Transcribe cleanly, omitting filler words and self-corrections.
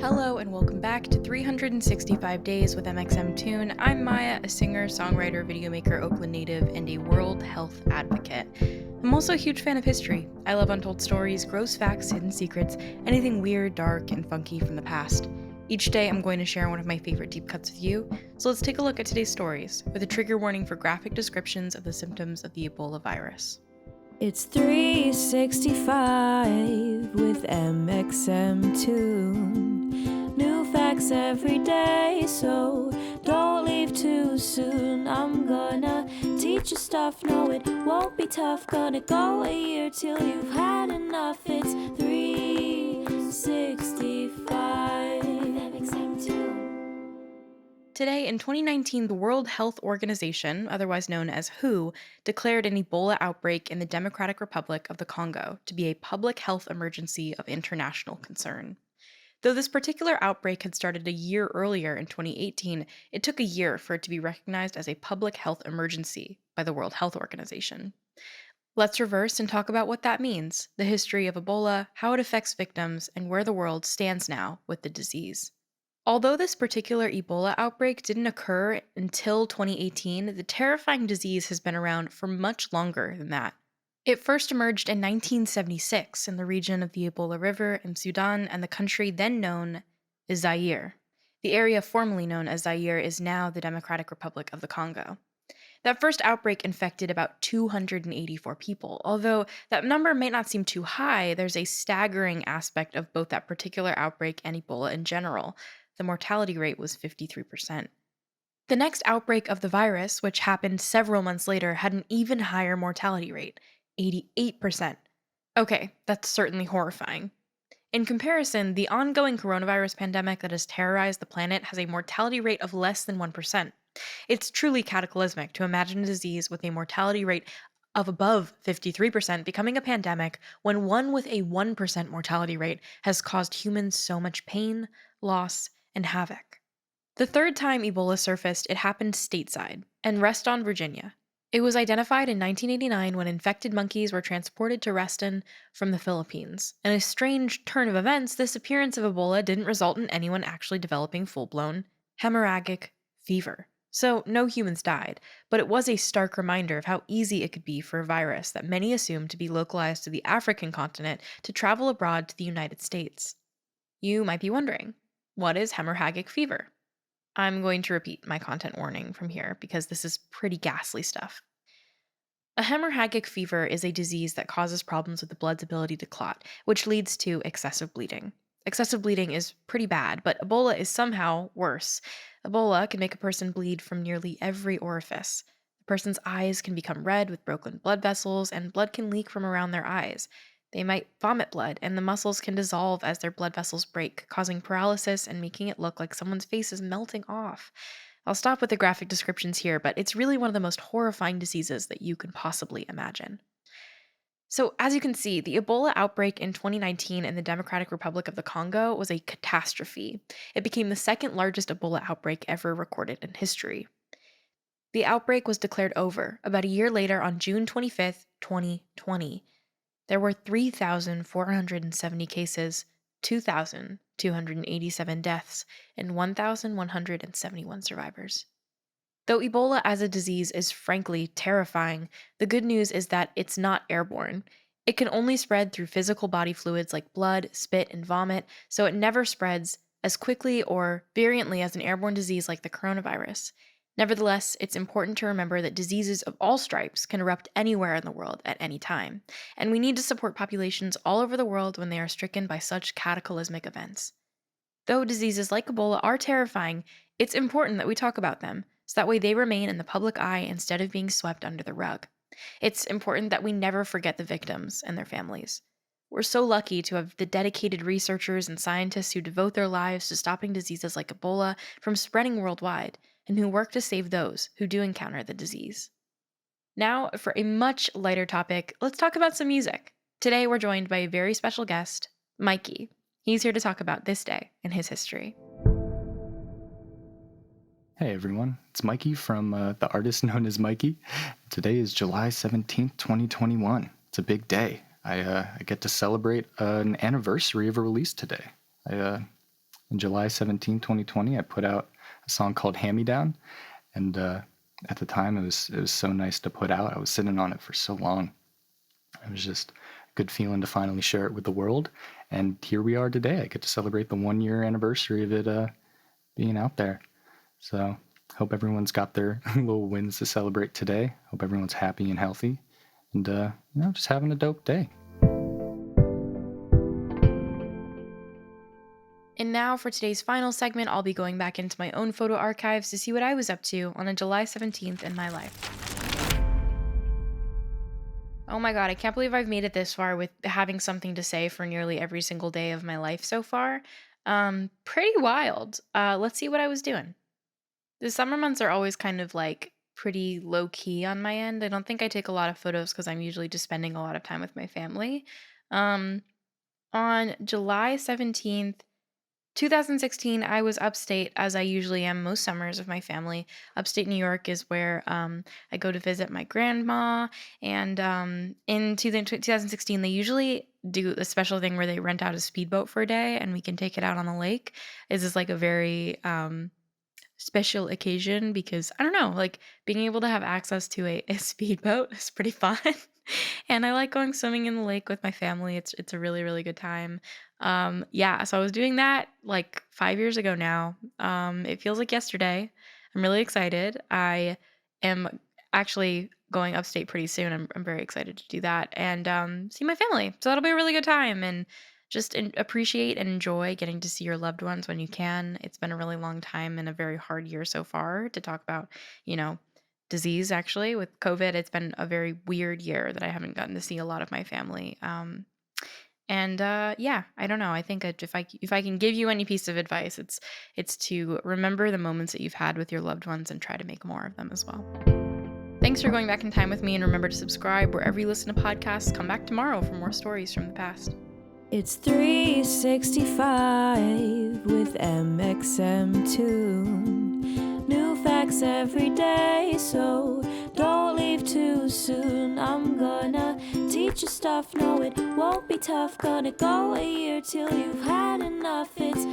Hello and welcome back to 365 Days with mxmtoon. I'm Maia, a singer, songwriter, videomaker, Oakland native, and a world health advocate. I'm also a huge fan of history. I love untold stories, gross facts, hidden secrets, anything weird, dark, and funky from the past. Each day I'm going to share one of my favorite deep cuts with you, so let's take a look at today's stories, with a trigger warning for graphic descriptions of the symptoms of the Ebola virus. It's 365 with mxmtoon. New facts every day, so don't leave too soon. I'm gonna teach you stuff, no it won't be tough. Gonna go a year till you've had enough. It's 365 mxmtoon. Today, in 2019, the World Health Organization, otherwise known as WHO, declared an Ebola outbreak in the Democratic Republic of the Congo to be a public health emergency of international concern. Though this particular outbreak had started a year earlier in 2018, it took a year for it to be recognized as a public health emergency by the World Health Organization. Let's reverse and talk about what that means, the history of Ebola, how it affects victims, and where the world stands now with the disease. Although this particular Ebola outbreak didn't occur until 2018, the terrifying disease has been around for much longer than that. It first emerged in 1976 in the region of the Ebola River in Sudan and the country then known as Zaire. The area formerly known as Zaire is now the Democratic Republic of the Congo. That first outbreak infected about 284 people. Although that number may not seem too high, there's a staggering aspect of both that particular outbreak and Ebola in general. The mortality rate was 53%. The next outbreak of the virus, which happened several months later, had an even higher mortality rate, 88%. Okay, that's certainly horrifying. In comparison, the ongoing coronavirus pandemic that has terrorized the planet has a mortality rate of less than 1%. It's truly cataclysmic to imagine a disease with a mortality rate of above 53% becoming a pandemic when one with a 1% mortality rate has caused humans so much pain, loss, and havoc. The third time Ebola surfaced, it happened stateside, in Reston, Virginia. It was identified in 1989 when infected monkeys were transported to Reston from the Philippines. In a strange turn of events, this appearance of Ebola didn't result in anyone actually developing full-blown hemorrhagic fever. So no humans died, but it was a stark reminder of how easy it could be for a virus that many assumed to be localized to the African continent to travel abroad to the United States. You might be wondering, what is hemorrhagic fever? I'm going to repeat my content warning from here because this is pretty ghastly stuff. A hemorrhagic fever is a disease that causes problems with the blood's ability to clot, which leads to excessive bleeding. Excessive bleeding is pretty bad, but Ebola is somehow worse. Ebola can make a person bleed from nearly every orifice. The person's eyes can become red with broken blood vessels, and blood can leak from around their eyes. They might vomit blood, and the muscles can dissolve as their blood vessels break, causing paralysis and making it look like someone's face is melting off. I'll stop with the graphic descriptions here, but it's really one of the most horrifying diseases that you can possibly imagine. So, as you can see, the Ebola outbreak in 2019 in the Democratic Republic of the Congo was a catastrophe. It became the second largest Ebola outbreak ever recorded in history. The outbreak was declared over about a year later on June 25th, 2020. There were 3,470 cases, 2,287 deaths, and 1,171 survivors. Though Ebola as a disease is frankly terrifying, the good news is that it's not airborne. It can only spread through physical body fluids like blood, spit, and vomit, so it never spreads as quickly or virulently as an airborne disease like the coronavirus. Nevertheless, it's important to remember that diseases of all stripes can erupt anywhere in the world at any time, and we need to support populations all over the world when they are stricken by such cataclysmic events. Though diseases like Ebola are terrifying, it's important that we talk about them, so that way they remain in the public eye instead of being swept under the rug. It's important that we never forget the victims and their families. We're so lucky to have the dedicated researchers and scientists who devote their lives to stopping diseases like Ebola from spreading worldwide, and who work to save those who do encounter the disease. Now, for a much lighter topic, let's talk about some music. Today, we're joined by a very special guest, MyKey. He's here to talk about this day in his history. Hey everyone, it's Mikey from the artist known as MyKey. Today is July 17th, 2021. It's a big day. I get to celebrate an anniversary of a release today. On July 17, 2020, I put out a song called Hand Me Down. And at the time, it was so nice to put out. I was sitting on it for so long. It was just a good feeling to finally share it with the world. And here we are today. I get to celebrate the 1-year anniversary of it being out there. So hope everyone's got their little wins to celebrate today. Hope everyone's happy and healthy. And, just having a dope day. And now for today's final segment, I'll be going back into my own photo archives to see what I was up to on a July 17th in my life. Oh my god, I can't believe I've made it this far with having something to say for nearly every single day of my life so far. Pretty wild. Let's see what I was doing. The summer months are always kind of like pretty low key on my end. I don't think I take a lot of photos because I'm usually just spending a lot of time with my family. On July 17th, 2016, I was upstate as I usually am most summers with my family. Upstate New York is where I go to visit my grandma. And in 2016, they usually do a special thing where they rent out a speedboat for a day and we can take it out on the lake. This is like a very special occasion because I don't know, like being able to have access to a speedboat is pretty fun. And I like going swimming in the lake with my family. It's a really, really good time. Yeah, so I was doing that like 5 years ago now. It feels like yesterday. I'm really excited. I am actually going upstate pretty soon. I'm very excited to do that and see my family. So that'll be a really good time and just appreciate and enjoy getting to see your loved ones when you can. It's been a really long time and a very hard year so far to talk about, disease. Actually, with COVID, it's been a very weird year that I haven't gotten to see a lot of my family. Yeah, I don't know. I think if I can give you any piece of advice, it's to remember the moments that you've had with your loved ones and try to make more of them as well. Thanks for going back in time with me, and remember to subscribe wherever you listen to podcasts. Come back tomorrow for more stories from the past. It's 365 with mxmtoon. New facts every day, so don't leave too soon. I'm gonna teach you stuff, no it won't be tough. Gonna go a year till you've had enough. It's